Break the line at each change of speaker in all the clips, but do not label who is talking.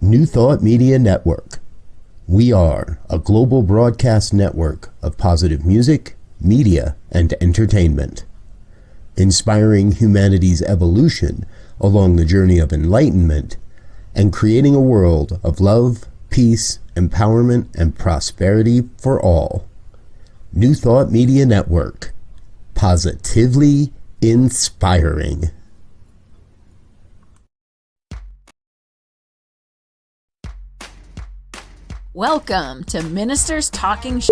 New Thought Media Network. We are a global broadcast network of positive music, media, and entertainment, inspiring humanity's evolution along the journey of enlightenment and creating a world of love, peace, empowerment, and prosperity for all. New Thought Media Network. Positively inspiring.
Welcome to Ministers Talking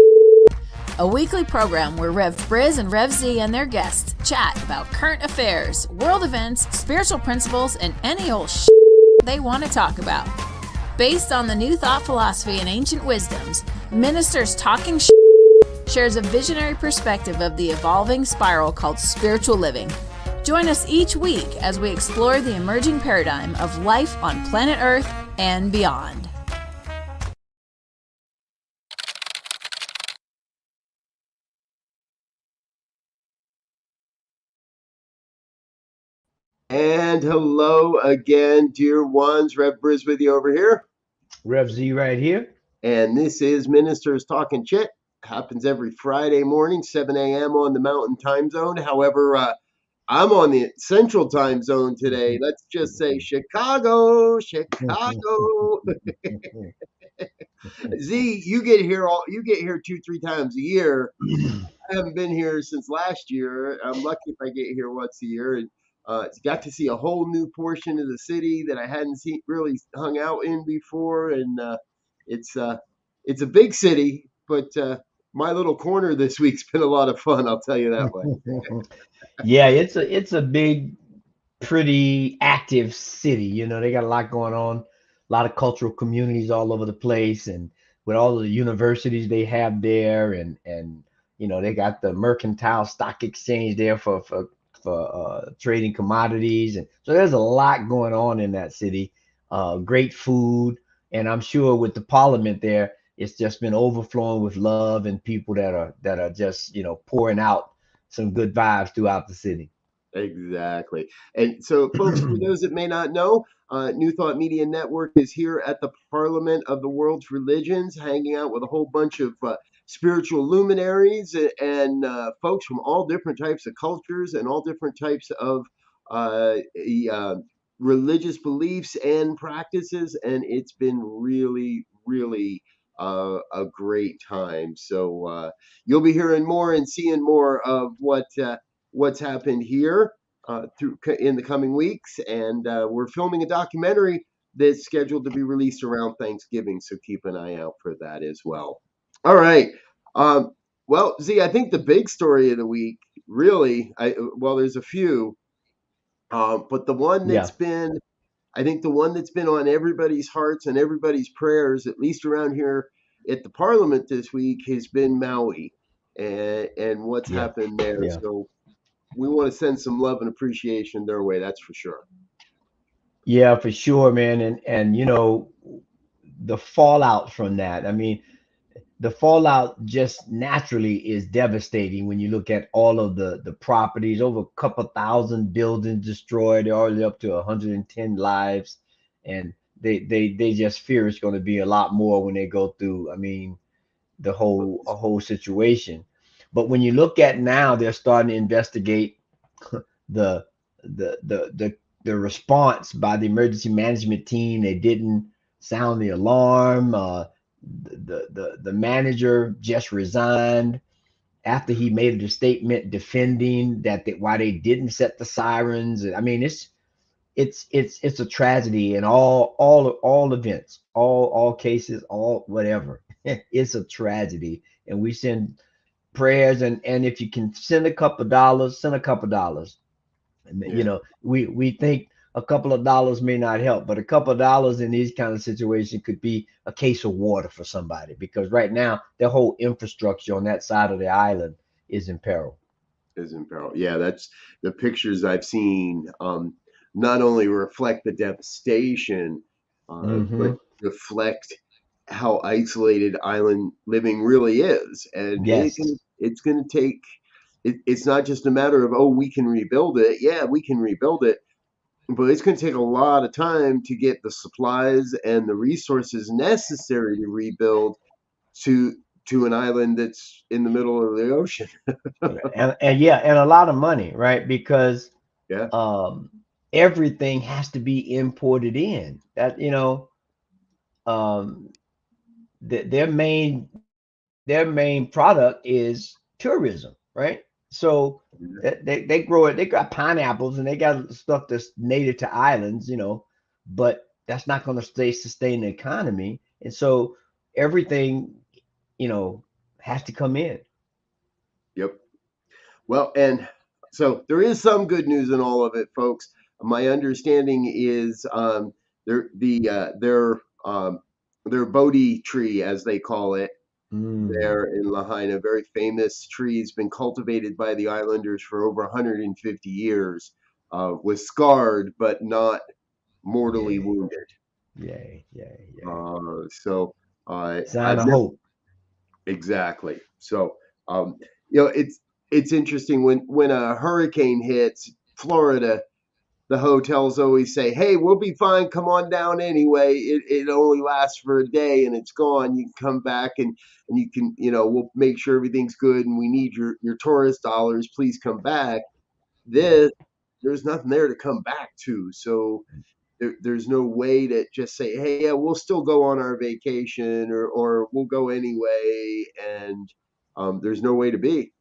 a weekly program where Rev Briz and Rev Z and their guests chat about current affairs, world events, spiritual principles, and any old they want to talk about. Based on the New Thought philosophy and ancient wisdoms, Ministers Talking shares a visionary perspective of the evolving spiral called spiritual living. Join us each week as we explore the emerging paradigm of life on planet Earth and beyond.
And hello again, dear ones. Rev Briz with you over here.
Rev Z right here.
And this is Ministers Talking Chit. Happens every Friday morning, 7 a.m. on the Mountain Time Zone. However, I'm on the Central Time Zone today. Let's just say Chicago. Z, you get here 2-3 times a year. I haven't been here since last year. I'm lucky if I get here once a year, and got to see a whole new portion of the city that I hadn't really hung out in before. And it's a big city, but my little corner this week's been a lot of fun. I'll tell you that way.
Yeah, it's a big, pretty active city. You know, they got a lot going on, a lot of cultural communities all over the place, and with all of the universities they have there, and you know, they got the mercantile stock exchange there for trading commodities, and so there's a lot going on in that city. Great food, and I'm sure with the parliament there, it's just been overflowing with love and people that are just, you know, pouring out some good vibes throughout the city.
Exactly. And so, folks, for those that may not know, New Thought Media Network is here at the Parliament of the World's Religions, hanging out with a whole bunch of spiritual luminaries and folks from all different types of cultures and all different types of religious beliefs and practices. And it's been really, really a great time. So you'll be hearing more and seeing more of what's happened here in the coming weeks. And we're filming a documentary that's scheduled to be released around Thanksgiving. So keep an eye out for that as well. All right. Well, Z, I think the big story of the week, really, there's a few, but the one that's been, I think the one that's been on everybody's hearts and everybody's prayers, at least around here at the Parliament this week, has been Maui and what's happened there. Yeah. So we want to send some love and appreciation their way. That's for sure.
Yeah, for sure, man. And you know, the fallout from that, I mean, the fallout just naturally is devastating when you look at all of the properties, over a couple thousand buildings destroyed, all the way up to 110 lives. And they just fear it's going to be a lot more when they go through, I mean, a whole situation. But when you look at now, they're starting to investigate the response by the emergency management team. They didn't sound the alarm. The manager just resigned after he made a statement defending why they didn't set the sirens. I mean, it's a tragedy in all events, all cases, all whatever. It's a tragedy, and we send prayers, and if you can send a couple of dollars, send a couple of dollars. You know, we think a couple of dollars may not help, but a couple of dollars in these kind of situations could be a case of water for somebody, because right now their whole infrastructure on that side of the island is in peril.
Yeah, that's the pictures I've seen. Not only reflect the devastation, but reflect how isolated island living really is. And it's going to take, it's not just a matter of, oh, we can rebuild it. Yeah, we can rebuild it. but it's going to take a lot of time to get the supplies and the resources necessary to rebuild to an island that's in the middle of the ocean.
And yeah, and a lot of money, right? Because
Yeah.
um, everything has to be imported in. That um, their main product is tourism, right? So they grow it. They got pineapples and they got stuff that's native to islands, but that's not going to sustain the economy. And so everything, has to come in.
Yep. Well, and so there is some good news in all of it, folks. My understanding is their Bodhi tree, as they call it,
Mm,
there in Lahaina, very famous tree, has been cultivated by the islanders for over 150 years, was scarred but not mortally
yay,
wounded.
yay, yay, yay.
So
Sign
I've
of
never
hope.
exactly. So um, it's interesting when a hurricane hits Florida. The hotels always say, "Hey, we'll be fine. Come on down anyway. It only lasts for a day and it's gone. You can come back and you can we'll make sure everything's good and we need your tourist dollars. Please come back."
Yeah.
This there's nothing there to come back to, so there's no way to just say, "Hey, yeah, we'll still go on our vacation or we'll go anyway." And there's nowhere to be.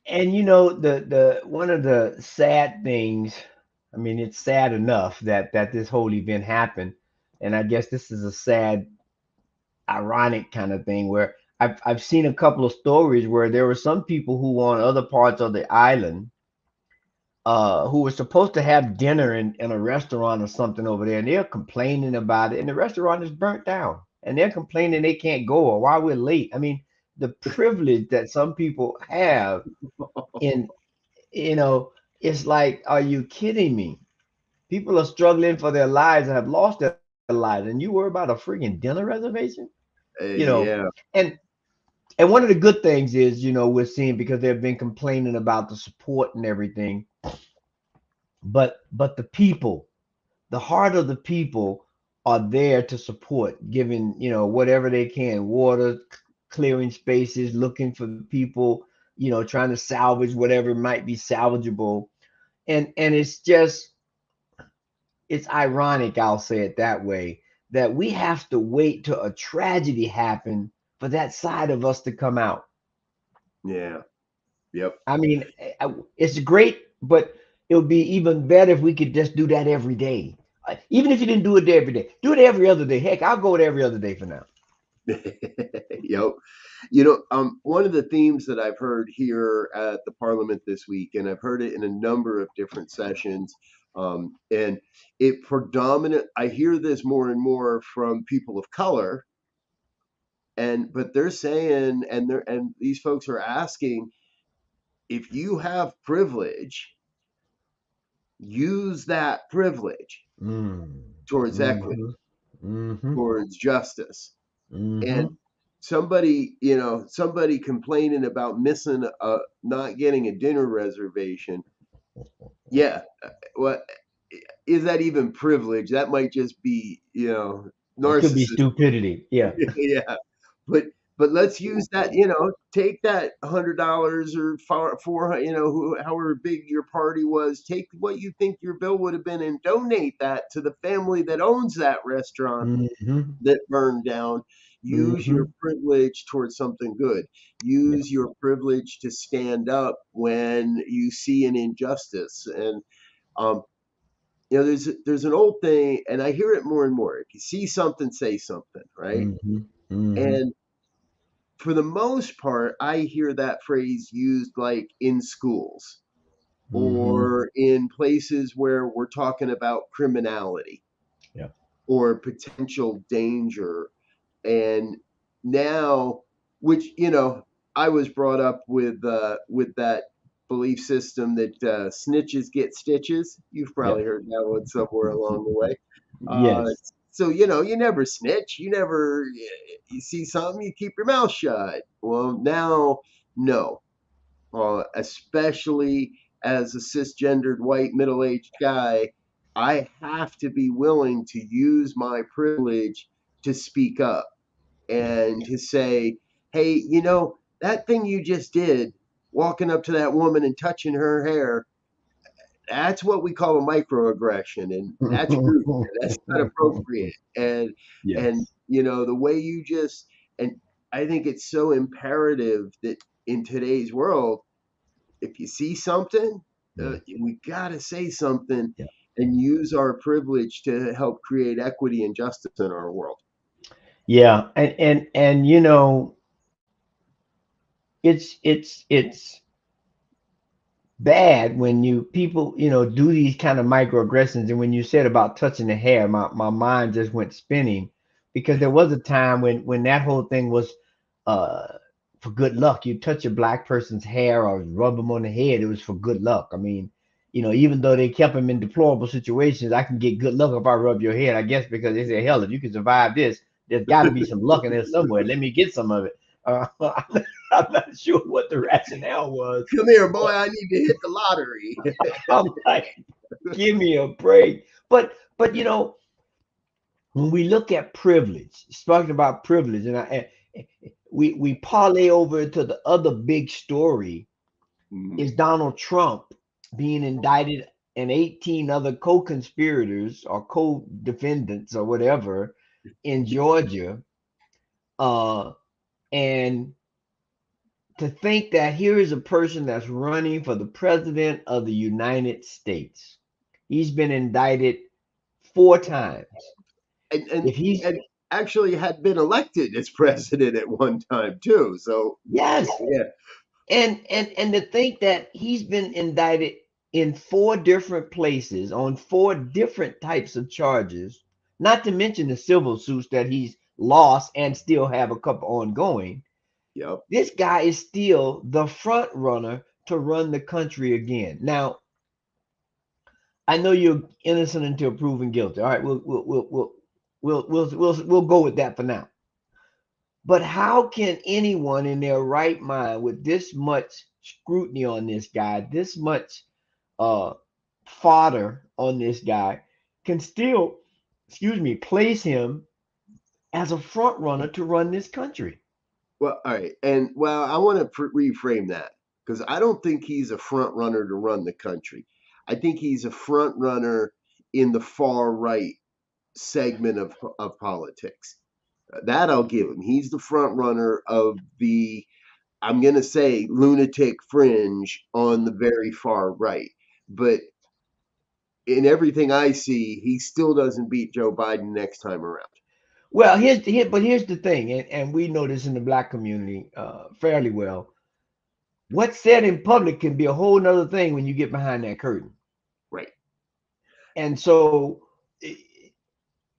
And the one of the sad things, I mean, it's sad enough that this whole event happened, and I guess this is a sad, ironic kind of thing where I've seen a couple of stories where there were some people who were on other parts of the island who were supposed to have dinner in a restaurant or something over there, and they're complaining about it, and the restaurant is burnt down, and they're complaining they can't go or why we're late. I mean, the privilege that some people have in you know, it's like, are you kidding me? People are struggling for their lives and have lost their lives, and you worry about a freaking dinner reservation? You know,
Yeah,
and and one of the good things is, we're seeing because they've been complaining about the support and everything, but the people, the heart of the people are there to support, giving, whatever they can, water, clearing spaces, looking for people, trying to salvage whatever might be salvageable. And it's ironic, I'll say it that way, that we have to wait till a tragedy happen for that side of us to come out.
yeah, yep.
I mean, it's great, but it would be even better if we could just do that every day. Even if you didn't do it every day, do it every other day. Heck, I'll go with every other day for now.
Yep. One of the themes that I've heard here at the Parliament this week, and I've heard it in a number of different sessions, and I hear this more and more from people of color, but they're saying, and these folks are asking, if you have privilege, use that privilege
Mm,
towards equity,
mm-hmm, mm-hmm,
towards justice. And
mm-hmm.
somebody complaining about missing not getting a dinner reservation. Yeah, what is that even privilege? That might just be,
It could be
narcissism.
stupidity. Yeah.
Yeah, but let's use that. Take that $100 or four. However big your party was. Take what you think your bill would have been and donate that to the family that owns that restaurant
Mm-hmm,
that burned down. Use
mm-hmm.
your privilege towards something good.
Yeah.
Use your privilege to stand up when you see an injustice. And um, there's an old thing, and I hear it more and more. If you see something, say something, right?
Mm-hmm, mm-hmm.
And for the most part, I hear that phrase used like in schools
Mm-hmm.
or in places where we're talking about criminality
Yeah.
or potential danger. And now, which I was brought up with that belief system that snitches get stitches. You've
Yeah.
probably heard that one somewhere along the way. uh,
Yes.
so you never snitch. You see something, you keep your mouth shut. Well, now, no. Especially as a cisgendered white middle-aged guy, I have to be willing to use my privilege to speak up
Yeah.
and to say, hey, you know, that thing you just did, walking up to that woman and touching her hair, that's what we call a microaggression, and that's rude. That's not appropriate. And
Yes.
you know, the way you just, and I think it's so imperative that in today's world, if you see something,
Yeah.
we got to say something
Yeah.
and use our privilege to help create equity and justice in our world.
Yeah. And you know, it's bad when you people, you know, do these kind of microaggressions. And when you said about touching the hair, my mind just went spinning because there was a time when that whole thing was uh for good luck. You touch a black person's hair or rub them on the head, it was for good luck. I mean, you know, even though they kept him in deplorable situations, I can get good luck if I rub your head, I guess, because they say, hell, if you can survive this, there's got to be some luck in there somewhere. Let me get some of it. I'm not sure what the rationale was.
Come here, boy, I need to hit the lottery.
I'm like, give me a break. But you know, when we look at privilege, talking about privilege, and we parlay over to the other big story is Donald Trump being indicted and 18 other co-conspirators or co-defendants or whatever in Georgia. And to think that here is a person that's running for the president of the United States. He's been indicted 4 times.
and and
If he's
and actually had been elected as president at one time too. So
yes,
yeah,
and to think that he's been indicted in 4 different places on 4 different types of charges, not to mention the civil suits that he's lost and still have a couple ongoing.
yep.
This guy is still the front runner to run the country again. Now, I know you're innocent until proven guilty. All right, we'll go with that for now. But how can anyone in their right mind, with this much scrutiny on this guy, this much uh fodder on this guy, can still, excuse me, place him as a front runner to run this country?
Well, all right, and well, I want to reframe that because I don't think he's a front runner to run the country. I think he's a front runner in the far right segment of politics. That I'll give him. He's the front runner of the, I'm going to say, lunatic fringe on the very far right. But in everything I see, he still doesn't beat Joe Biden next time around.
Well, here's the thing, and we know this in the black community fairly well. What's said in public can be a whole nother thing when you get behind that curtain.
Right.
And so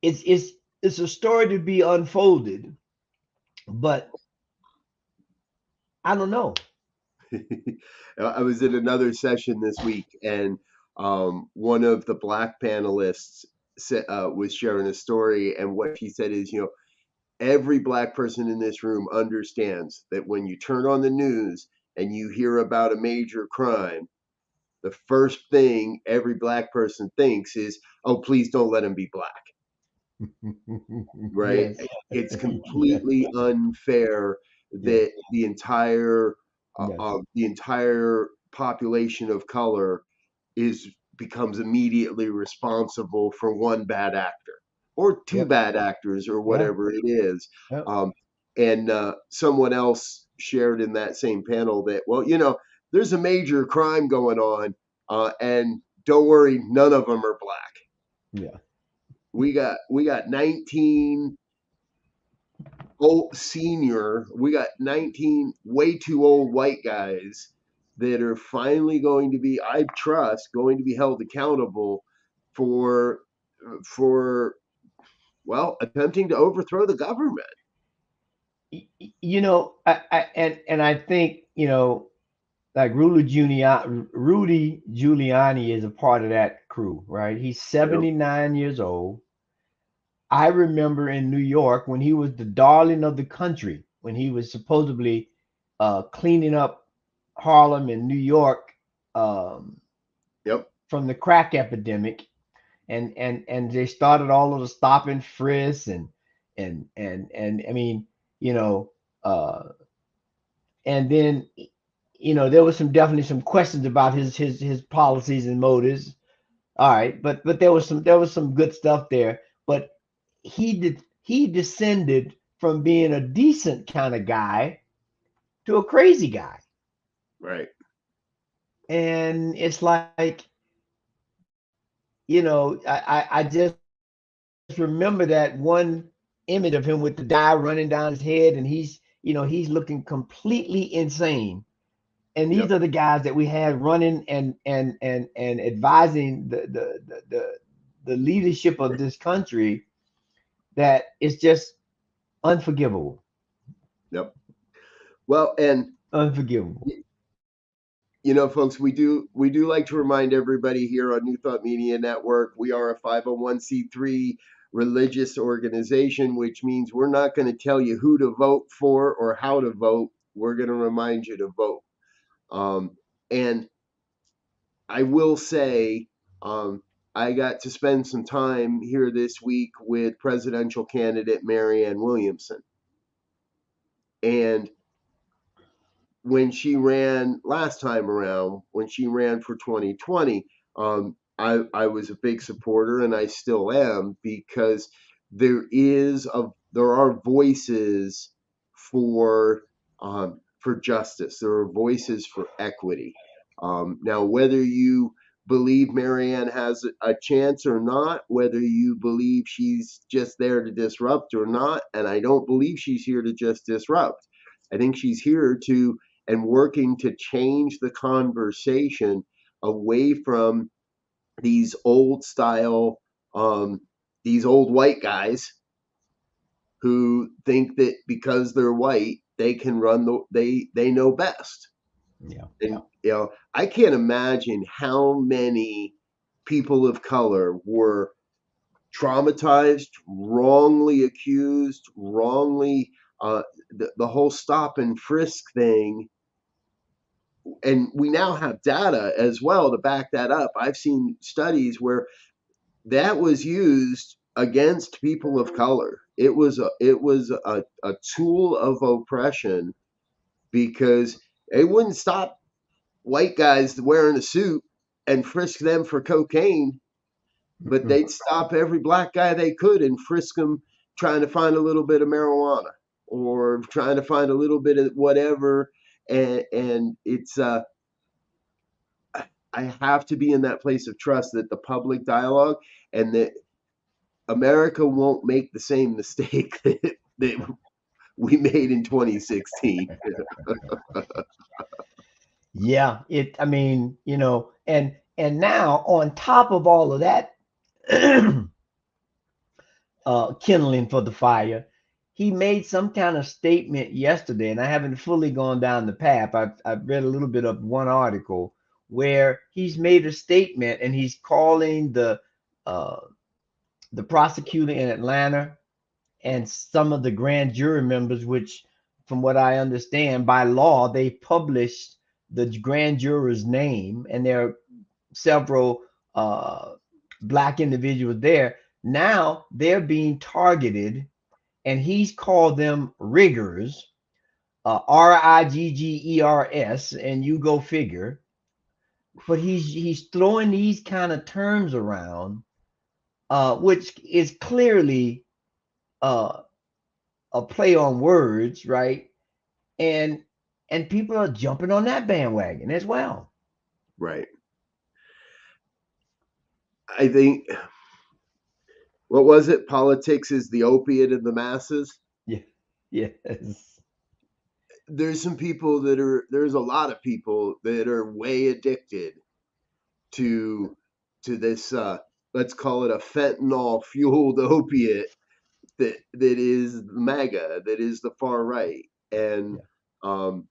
it's a story to be unfolded, but I don't know.
I was in another session this week, and one of the black panelists was sharing a story, and what she said is, you know, every black person in this room understands that when you turn on the news and you hear about a major crime, the first thing every black person thinks is, oh, please don't let him be black. Right?
Yes.
It's
Yes.
completely unfair
Yes.
that
Yes.
the entire population of color is becomes immediately responsible for one bad actor or two
Yep.
bad actors or
Yeah.
whatever it is.
Yep.
And someone else shared in that same panel that, well, you know, there's a major crime going on, and don't worry, none of them are black.
Yeah.
We got 19 we got 19 way too old white guys that are finally going to be, I trust, going to be held accountable for for well, attempting to overthrow the government.
You know, and I think, you know, like Rudy Giuliani is a part of that crew, right? He's
Yep.
79 years old. I remember in New York when he was the darling of the country, when he was supposedly cleaning up Harlem and New York um,
Yep.
from the crack epidemic. and they started all of the stop and frisk and I mean, you know, and then there was definitely some questions about his policies and motives. All right, but there was some good stuff there. But he descended from being a decent kind of guy to a crazy guy,
Right.
and it's like, I just remember that one image of him with the dye running down his head, and he's looking completely insane. And these
Yep.
are the guys that we had running and advising the leadership of this country, that is just unforgivable.
Yep. Well, and
Unforgivable.
folks, we do like to remind everybody here on New Thought Media Network, we are a 501c3 religious organization, which means we're not going to tell you who to vote for or how to vote. We're going to remind you to vote. And I will say, I got to spend some time here this week with presidential candidate Marianne Williamson. And when she ran last time around, when she ran for 2020, I was a big supporter, and I still am, because there are voices for justice. There are voices for equity. Now, whether you believe Marianne has a chance or not, whether you believe she's just there to disrupt or not, and I don't believe she's here to just disrupt. I think she's here to and working to change the conversation away from these old style, these old white guys who think that because they're white, they can run they know best.
Yeah.
And I can't imagine how many people of color were traumatized, wrongly accused, wrongly the whole stop and frisk thing. And we now have data as well to back that up. I've seen studies where that was used against people of color. It was a tool of oppression, because it wouldn't stop white guys wearing a suit and frisk them for cocaine, but they'd stop every black guy they could and frisk them trying to find a little bit of marijuana or trying to find a little bit of whatever. And it's I have to be in that place of trust that the public dialogue and that America won't make the same mistake that we made in 2016.
Yeah. I mean, and now on top of all of that, kindling for the fire, he made some kind of statement yesterday, and I haven't fully gone down the path. I've read a little bit of one article where he's made a statement, and he's calling uh, the prosecutor in Atlanta and some of the grand jury members, which, from what I understand, by law, they published the grand juror's name, and there are several black individuals there. Now they're being targeted, and he's called them riggers, Riggers, and you go figure. But he's throwing these kind of terms around, which is clearly uh, a play on words, right? And people are jumping on that bandwagon as well.
Right. I think, what was it? Politics is the opiate of the masses.
Yeah. Yes.
There's a lot of people that are way addicted to this, let's call it a fentanyl fueled opiate that is MAGA, that is the far right. And I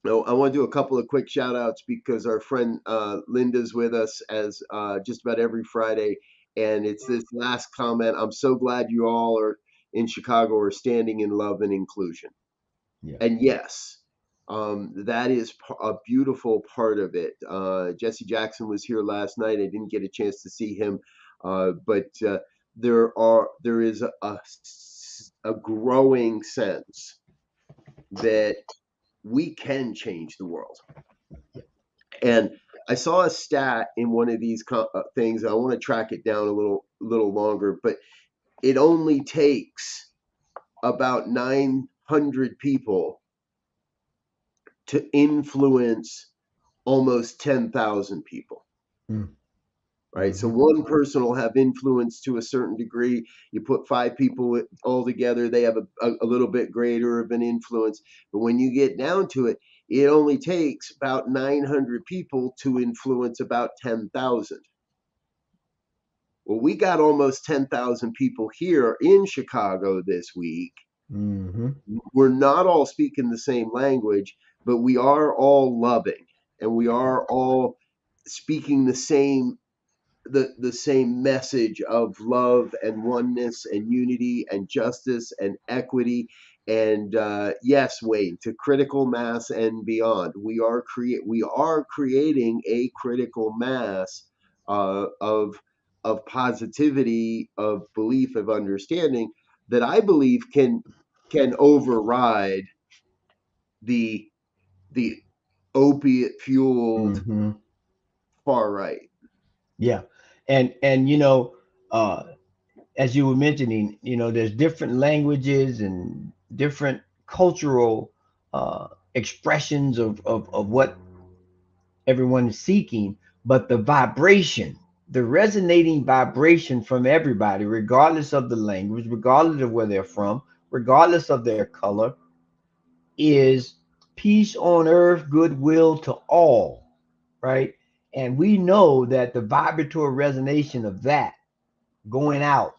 want to do a couple of quick shout outs, because our friend Linda's with us as just about every Friday. And it's this last comment. I'm so glad you all are in Chicago are standing in love and inclusion.
Yeah.
And yes, that is a beautiful part of it. Jesse Jackson was here last night. I didn't get a chance to see him but there is a growing sense that we can change the world. And I saw a stat in one of these things. I want to track it down a little longer, but it only takes about 900 people to influence almost 10,000 people. Right. So one person will have influence to a certain degree. You put 5 people all together, they have a little bit greater of an influence. But when you get down to it, it only takes about 900 people to influence about 10,000. Well, we got almost 10,000 people here in Chicago this week. We're not all speaking the same language, but we are all loving, and we are all speaking the same message of love and oneness and unity and justice and equity. And yes, Wayne, to critical mass and beyond. We are creating a critical mass of positivity, of belief, of understanding that I believe can override the opiate fueled far right.
Yeah. And as you were mentioning, there's different languages and different cultural expressions of what everyone is seeking, but the vibration, the resonating vibration from everybody, regardless of the language, regardless of where they're from, regardless of their color, is peace on earth, goodwill to all, right? And we know that the vibratory resonation of that going out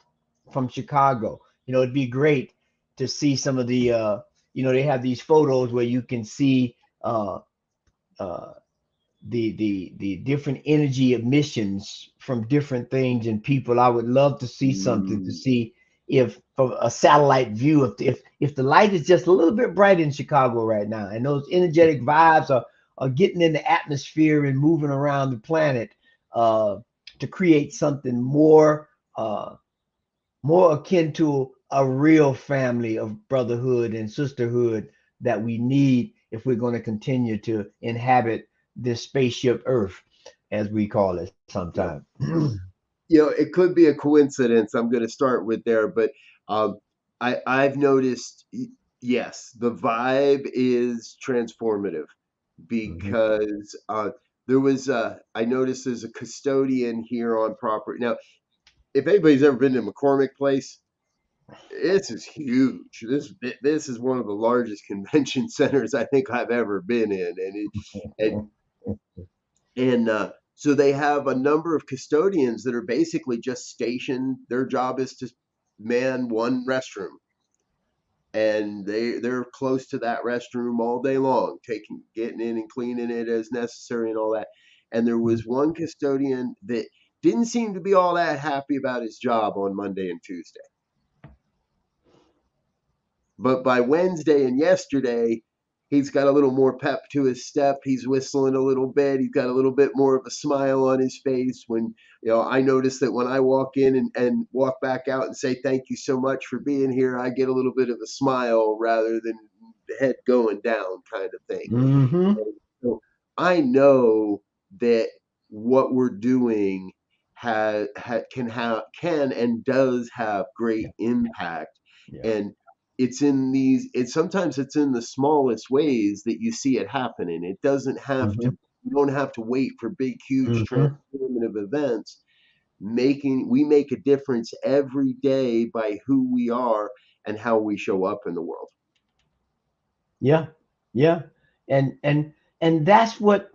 from Chicago, it'd be great to see some of the, they have these photos where you can see the different energy emissions from different things and people. I would love to see something to see if from a satellite view, if the light is just a little bit bright in Chicago right now, and those energetic vibes are getting in the atmosphere and moving around the planet to create something more akin to a real family of brotherhood and sisterhood that we need if we're going to continue to inhabit this spaceship Earth, as we call it sometimes.
It could be a coincidence. I'm going to start with there, but I've noticed, yes, the vibe is transformative because there was I noticed there's a custodian here on property. Now, if anybody's ever been to McCormick Place, this is huge. This is one of the largest convention centers I think I've ever been in, and so they have a number of custodians that are basically just stationed. Their job is to man one restroom, and they're close to that restroom all day long, getting in and cleaning it as necessary and all that. And there was one custodian that didn't seem to be all that happy about his job on Monday and Tuesday. But by Wednesday and yesterday, he's got a little more pep to his step. He's whistling a little bit. He's got a little bit more of a smile on his face. When, I notice that when I walk in and walk back out and say, thank you so much for being here, I get a little bit of a smile rather than the head going down kind of thing. So I know that what we're doing can and does have great impact. And sometimes it's in the smallest ways that you see it happening. It doesn't have to, you don't have to wait for big, huge transformative events. We make a difference every day by who we are and how we show up in the world.
Yeah. And that's what,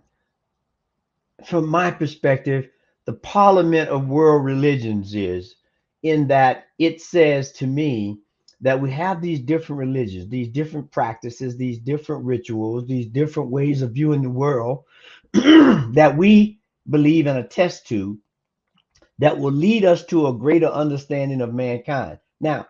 from my perspective, the parliament of world religions is, in that it says to me that we have these different religions, these different practices, these different rituals, these different ways of viewing the world that we believe and attest to, that will lead us to a greater understanding of mankind. Now,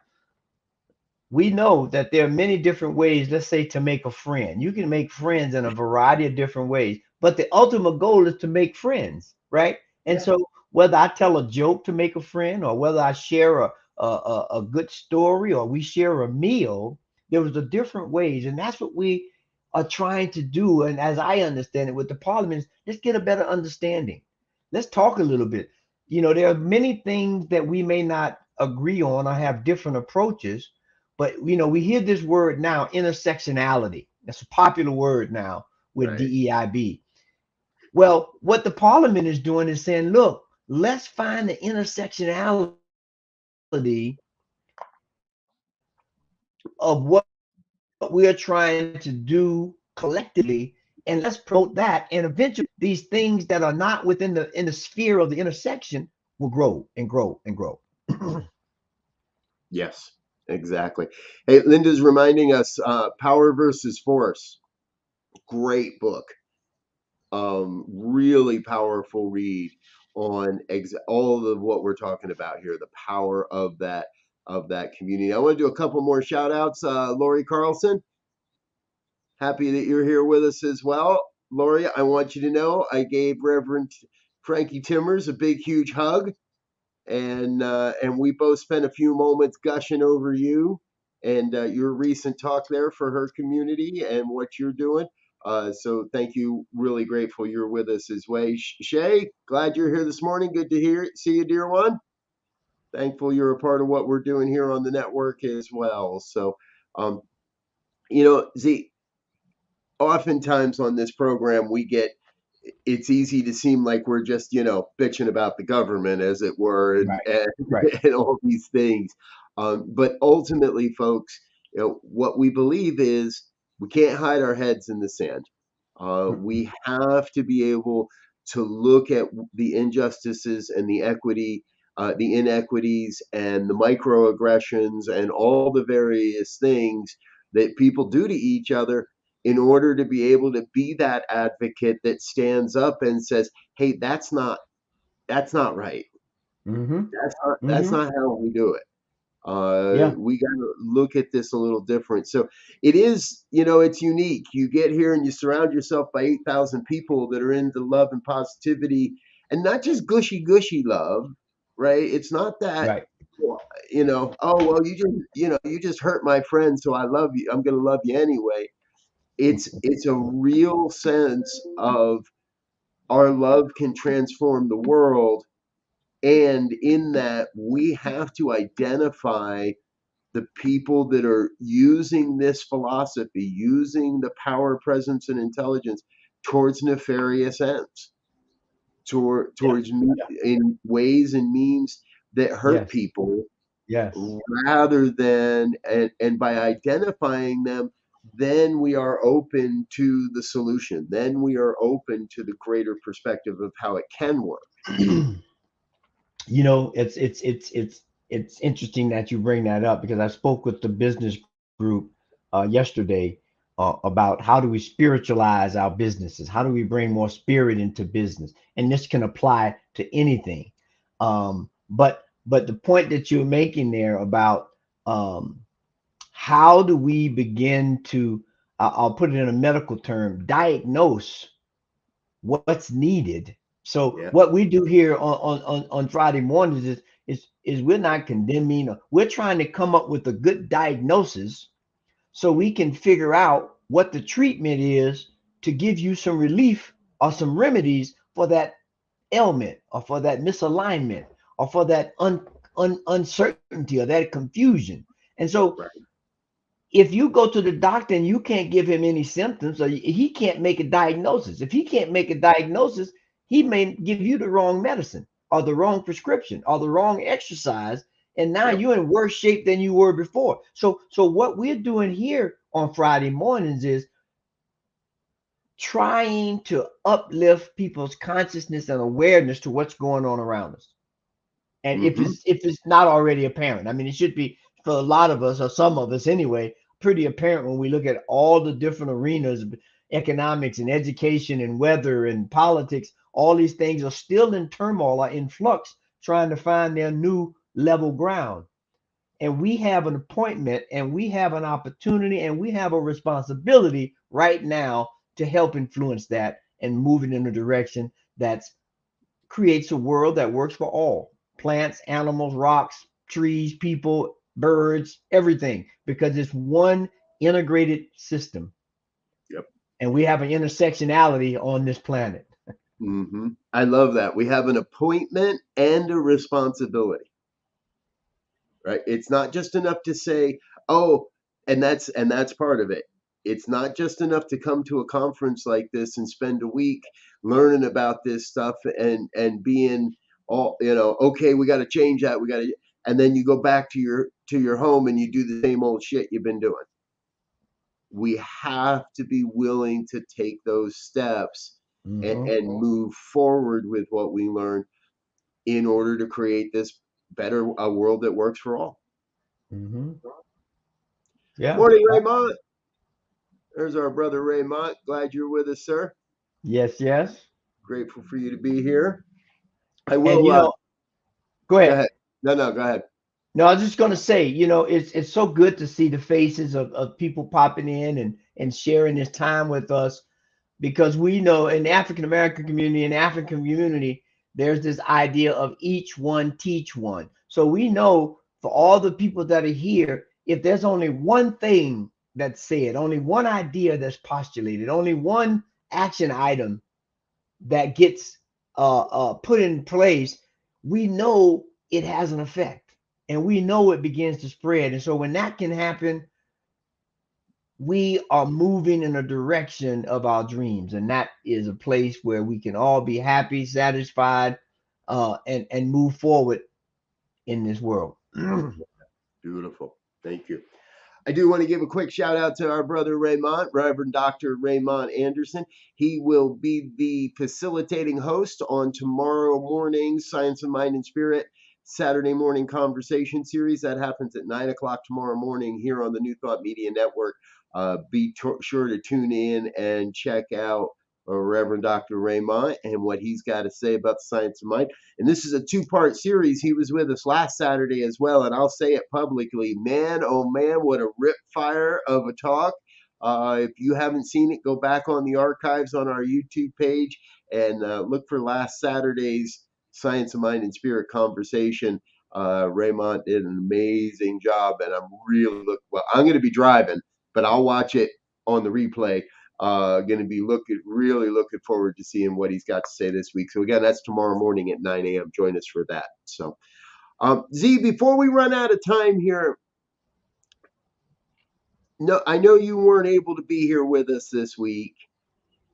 we know that there are many different ways, let's say, to make a friend. You can make friends in a variety of different ways, but the ultimate goal is to make friends, right? And so whether I tell a joke to make a friend, or whether I share a good story, or we share a meal, there was a different ways. And that's what we are trying to do. And as I understand it with the parliaments, let's get a better understanding. Let's talk a little bit. You know, there are many things that we may not agree on or have different approaches, but you know, we hear this word now, intersectionality. That's a popular word now with
Right.
DEIB. Well, what the parliament is doing is saying, look, let's find the intersectionality of what we're trying to do collectively, and let's promote that. And eventually, these things that are not within the sphere of the intersection will grow and grow and grow.
Yes, exactly. Hey, Linda's reminding us, Power versus Force. Great book. Really powerful read on all of what we're talking about here, the power of that community. I want to do a couple more shout outs. Lori Carlson, happy that you're here with us as well. Lori, I want you to know I gave Reverend Frankie Timmers a big, huge hug, and we both spent a few moments gushing over you and your recent talk there for her community and what you're doing. So thank you. Really grateful you're with us as well. Shay, glad you're here this morning. Good to see you, dear one. Thankful you're a part of what we're doing here on the network as well. So, um, Z, oftentimes on this program, it's easy to seem like we're just, bitching about the government, as it were, and,
Right,
and,
right.
and all these things. But ultimately, folks, what we believe is we can't hide our heads in the sand. We have to be able to look at the injustices and the inequities and the microaggressions and all the various things that people do to each other in order to be able to be that advocate that stands up and says, "Hey, that's not right.
Mm-hmm.
That's
Mm-hmm.
not how we do it.
Yeah.
We got to look at this a little different." So it is, it's unique. You get here and you surround yourself by 8,000 people that are into love and positivity, and not just gushy love, right? It's not that.
Right.
Oh well, you just hurt my friend, so I love you. I'm going to love you anyway. It's a real sense of our love can transform the world, and in that we have to identify the people that are using this philosophy, using the power, presence, and intelligence towards nefarious ends,
Yeah.
towards
Yeah.
in ways and means that hurt
Yes.
people,
Yes.
rather than, and by identifying them, then we are open to the solution, then we are open to the greater perspective of how it can work.
You know, it's interesting that you bring that up, because I spoke with the business group yesterday about how do we spiritualize our businesses, how do we bring more spirit into business, and this can apply to anything. But the point that you're making there about how do we begin to, I'll put it in a medical term, diagnose what's needed. So
Yeah.
what we do here on Friday mornings is we're not condemning, we're trying to come up with a good diagnosis so we can figure out what the treatment is to give you some relief or some remedies for that ailment or for that misalignment or for that uncertainty or that confusion. And so
Right.
if you go to the doctor and you can't give him any symptoms, or he can't make a diagnosis, if he can't make a diagnosis, he may give you the wrong medicine or the wrong prescription or the wrong exercise, and now
Yep.
you're in worse shape than you were before. So what we're doing here on Friday mornings is trying to uplift people's consciousness and awareness to what's going on around us. And if
Hmm.
it's not already apparent, I mean, it should be for a lot of us, or some of us anyway, pretty apparent when we look at all the different arenas, economics and education and weather and politics. All these things are still in turmoil or in flux, trying to find their new level ground. And we have an appointment, and we have an opportunity, and we have a responsibility right now to help influence that and move it in a direction that's creates a world that works for all plants, animals, rocks, trees, people, birds, everything, because it's one integrated system.
Yep.
And we have an intersectionality on this planet.
I love that. We have an appointment and a responsibility, right? It's not just enough to say, oh, and that's part of it. It's not just enough to come to a conference like this and spend a week learning about this stuff and being all, okay, we got to change that. And then you go back to your home and you do the same old shit you've been doing. We have to be willing to take those steps and move forward with what we learn in order to create this a world that works for all.
Yeah.
Morning, Raymond. There's our brother Raymond. Glad you're with us, sir.
Yes, yes.
Grateful for you to be here. I
And
will.
go ahead.
No, go ahead.
No, I was just going to say, it's so good to see the faces of people popping in and sharing this time with us, because we know in the African American community and African community, there's this idea of each one teach one. So we know for all the people that are here, if there's only one thing that's said, only one idea that's postulated, only one action item that gets put in place, we know it has an effect, and we know it begins to spread. And so when that can happen, we are moving in a direction of our dreams, and that is a place where we can all be happy, satisfied, and move forward in this world.
Beautiful. Thank you. I do want to give a quick shout out to our brother Raymond, Reverend Dr. Raymond Anderson. He will be the facilitating host on tomorrow morning's Science of Mind and Spirit Saturday morning conversation series. That happens at 9 o'clock tomorrow morning here on the New Thought Media Network. Be sure to tune in and check out Reverend Dr. Raymond and what he's got to say about the science of mind. And this is a two-part series. He was with us last Saturday as well, and I'll say it publicly. Man, oh man, what a rip fire of a talk. If you haven't seen it, go back on the archives on our YouTube page and look for last Saturday's Science of Mind and Spirit conversation. Raymond did an amazing job, and I'm going to be driving, but I'll watch it on the replay. Going to be really looking forward to seeing what he's got to say this week. So again, that's tomorrow morning at 9 a.m. Join us for that. So, Z, before we run out of time here, no, I know you weren't able to be here with us this week,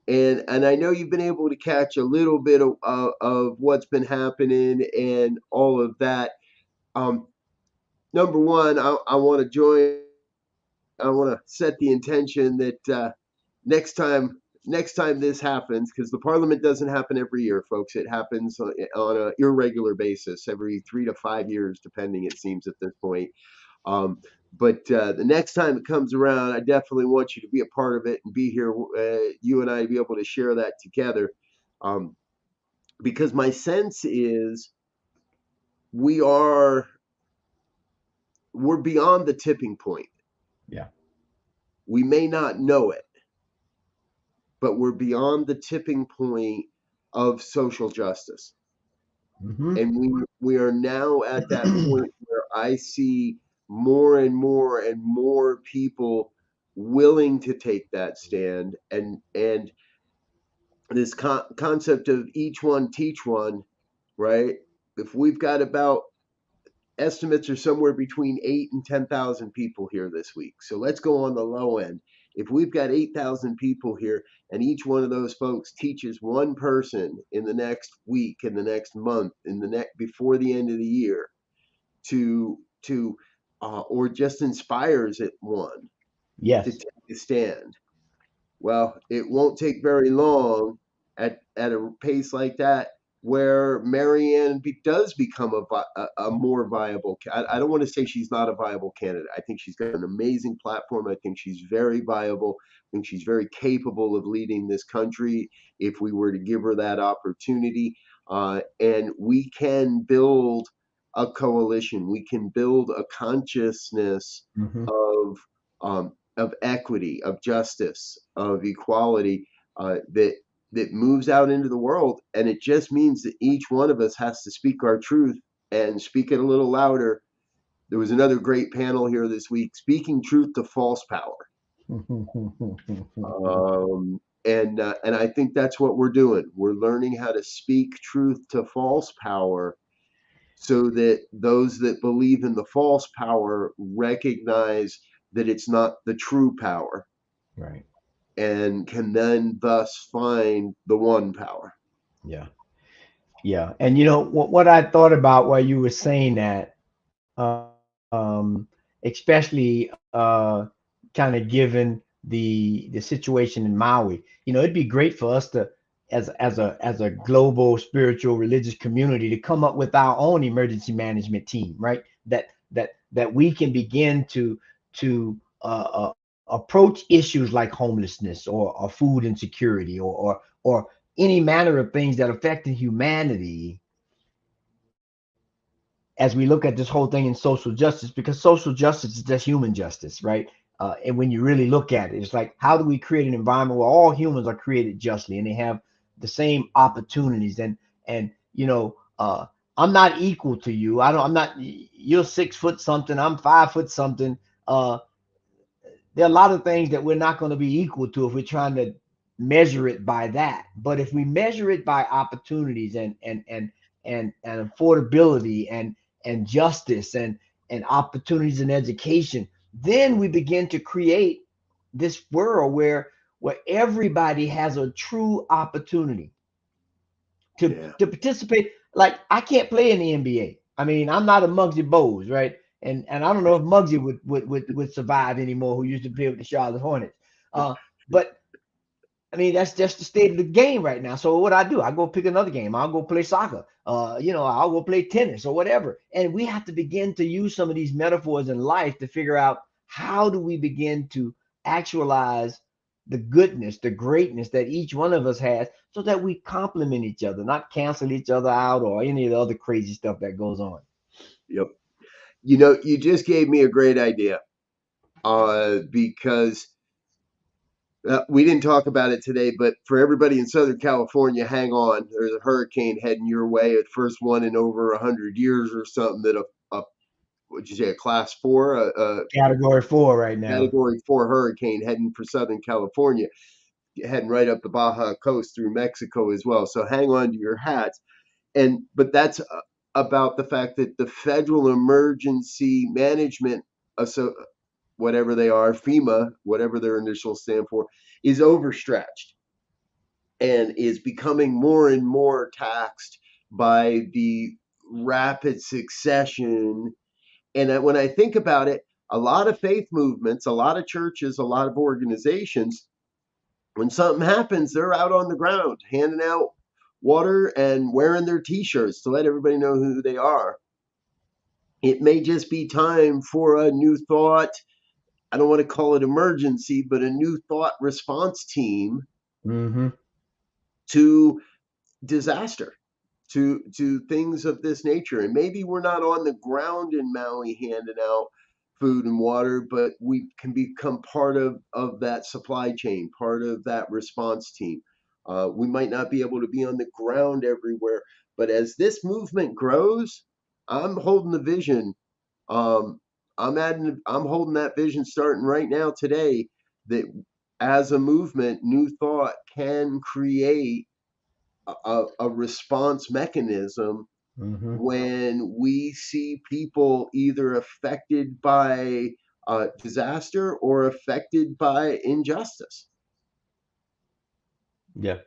and I know you've been able to catch a little bit of what's been happening and all of that. Number one, I want to join. I want to set the intention that next time this happens, because the parliament doesn't happen every year, folks. It happens on an irregular basis, every 3 to 5 years, depending, it seems, at this point. But the next time it comes around, I definitely want you to be a part of it and be here, you and I, to be able to share that together. Because my sense is we're beyond the tipping point.
Yeah.
We may not know it, but we're beyond the tipping point of social justice. And we are now at that point where I see more and more people willing to take that stand, and this concept of each one teach one, right? If we've got about, estimates are somewhere between 8 and 10,000 people here this week. So let's go on the low end. If we've got 8,000 people here and each one of those folks teaches one person in the next week, in the next month, before the end of the year, or just inspires it one to take a stand, well, it won't take very long at a pace like that where Marianne does become a more viable. I don't want to say she's not a viable candidate. I think she's got an amazing platform. I think she's very viable. I think she's very capable of leading this country if we were to give her that opportunity. And we can build a coalition. We can build a consciousness of equity, of justice, of equality, that moves out into the world, and it just means that each one of us has to speak our truth and speak it a little louder. There was another great panel here this week, speaking truth to false power. And I think that's what we're doing. We're learning how to speak truth to false power, so that those that believe in the false power recognize that it's not the true power,
Right.
and can then thus find the one power.
Yeah. Yeah. And you know what I thought about while you were saying that, especially kind of given the situation in Maui, you know, it'd be great for us to, as a global spiritual religious community, to come up with our own emergency management team, right? That we can begin to approach issues like homelessness or food insecurity or any manner of things that affect humanity, as we look at this whole thing in social justice, because social justice is just human justice, right? And when you really look at it, it's like, how do we create an environment where all humans are created justly and they have the same opportunities? And you know, I'm not equal to you. I'm not. You're 6 foot something. I'm 5 foot something. There are a lot of things that we're not going to be equal to if we're trying to measure it by that. But if we measure it by opportunities and affordability and justice and opportunities in education, then we begin to create this world where everybody has a true opportunity to participate. Like, I can't play in the NBA. I mean, I'm not a Muggsy Bogues, right? And I don't know if Muggsy would survive anymore, who used to play with the Charlotte Hornets. But I mean, that's just the state of the game right now. So what I do, I go pick another game. I'll go play soccer. I'll go play tennis or whatever. And we have to begin to use some of these metaphors in life to figure out, how do we begin to actualize the goodness, the greatness that each one of us has, so that we complement each other, not cancel each other out or any of the other crazy stuff that goes on.
Yep. You know, you just gave me a great idea, because we didn't talk about it today, but for everybody in Southern California, hang on. There's a hurricane heading your way, the first one in over 100 years or something, that what'd you say, a class 4?
Category 4 right now.
Category 4 hurricane heading for Southern California, heading right up the Baja coast through Mexico as well. So hang on to your hats. But that's about the fact that the Federal Emergency Management, whatever they are, FEMA, whatever their initials stand for, is overstretched and is becoming more and more taxed by the rapid succession. And when I think about it, a lot of faith movements, a lot of churches, a lot of organizations, when something happens, they're out on the ground handing out water and wearing their t-shirts to let everybody know who they are. It may just be time for a new thought. I don't want to call it emergency, but a new thought response team to disaster, to things of this nature. And maybe we're not on the ground in Maui handing out food and water, but we can become part of that supply chain, part of that response team. We might not be able to be on the ground everywhere, but as this movement grows, I'm holding the vision. I'm holding that vision starting right now today, that as a movement, New Thought can create a response mechanism when we see people either affected by disaster or affected by injustice.
Yeah.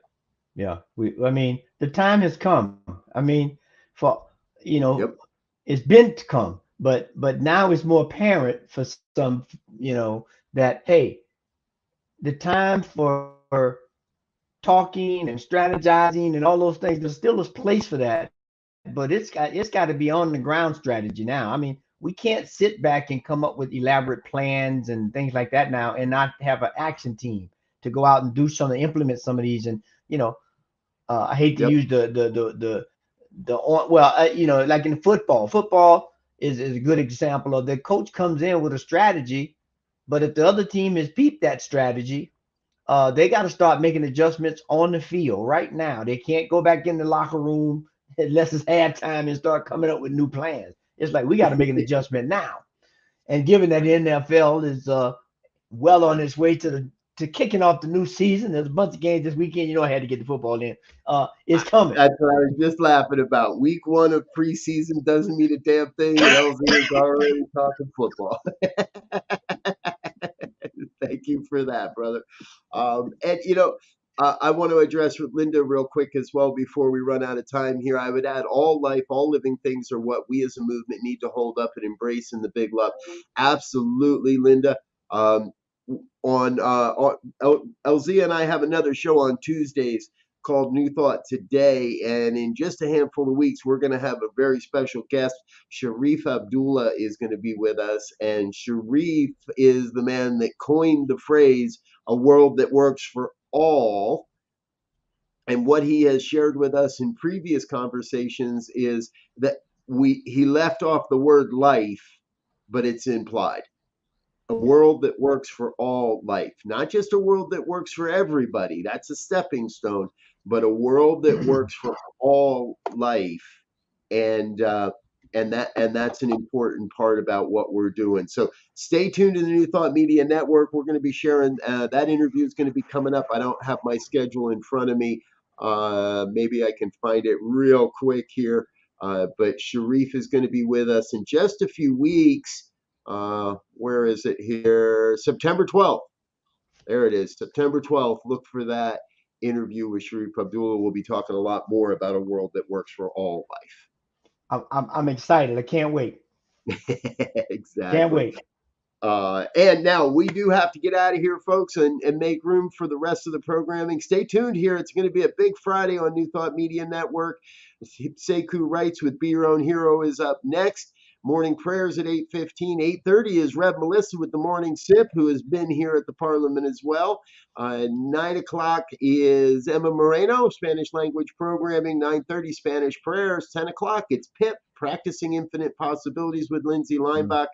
I mean, the time has come. I mean, for it's been to come, but now it's more apparent for some, that, hey, the time for talking and strategizing and all those things, there's still a place for that, but it's got to be on the ground strategy now. I mean, we can't sit back and come up with elaborate plans and things like that now and not have an action team to go out and do something, implement some of these. And I hate to use like in football is a good example of, the coach comes in with a strategy, but if the other team has peeped that strategy, they got to start making adjustments on the field right now. They can't go back in the locker room unless it's halftime and start coming up with new plans. It's like we got to make an adjustment now. And given that the NFL is well on its way to kicking off the new season, there's a bunch of games this weekend. You know, I had to get the football in. It's coming.
That's what I was just laughing about. Week 1 of preseason doesn't mean a damn thing. Elzia is already talking football. Thank you for that, brother. And, I want to address with Linda real quick as well before we run out of time here. I would add all life, all living things are what we as a movement need to hold up and embrace in the big love. Absolutely, Linda. Elzia and I have another show on Tuesdays called New Thought Today, and in just a handful of weeks we're going to have a very special guest. Sharif Abdullah is going to be with us, and Sharif is the man that coined the phrase "a world that works for all." And what he has shared with us in previous conversations is that he left off the word life, but it's implied. A world that works for all life, not just a world that works for everybody. That's a stepping stone, but a world that works for all life, and that's an important part about what we're doing. So stay tuned to the New Thought Media Network. We're going to be sharing that interview is going to be coming up. I don't have my schedule in front of me. Maybe I can find it real quick here. But Sharif is going to be with us in just a few weeks. Where is it here? September 12th. There it is. September 12th. Look for that interview with Sharif Abdullah. We'll be talking a lot more about a world that works for all life.
I'm excited. I can't wait.
Exactly.
Can't wait.
And now we do have to get out of here, folks, and make room for the rest of the programming. Stay tuned here. It's going to be a big Friday on New Thought Media Network. Sekou Writes with Be Your Own Hero is up next. Morning prayers at 8:15. 8:30 is Rev Melissa with the Morning Sip, who has been here at the Parliament as well. 9 o'clock is Emma Moreno, Spanish language programming. 9:30 Spanish prayers. 10 o'clock it's Pip, Practicing Infinite Possibilities with Lindsay Leinbach.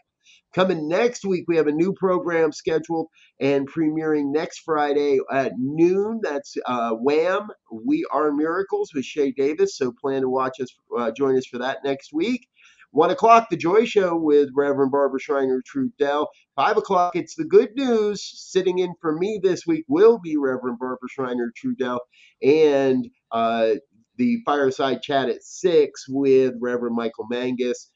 Coming next week, we have a new program scheduled and premiering next Friday at noon. That's Wham! We Are Miracles with Shay Davis. So plan to watch us, join us for that next week. 1 o'clock, The Joy Show with Reverend Barbara Schreiner Trudell. 5 o'clock, it's The Good News. Sitting in for me this week will be Reverend Barbara Schreiner Trudell. And the Fireside Chat at 6 with Reverend Michael Mangus.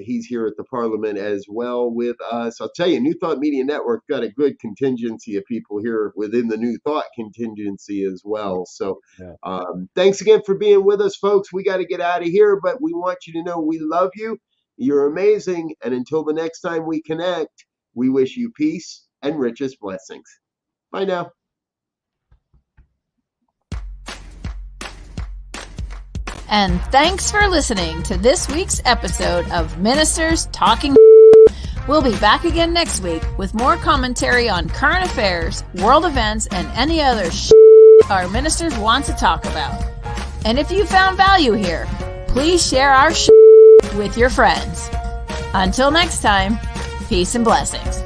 He's here at the Parliament as well with us. I'll tell you, New Thought Media Network got a good contingency of people here within the New Thought contingency as well. So thanks again for being with us, folks. We got to get out of here, but we want you to know we love you. You're amazing. And until the next time we connect, we wish you peace and richest blessings. Bye now.
And thanks for listening to this week's episode of Ministers Talking. We'll be back again next week with more commentary on current affairs, world events, and any other our ministers want to talk about. And if you found value here, please share our with your friends. Until next time, peace and blessings.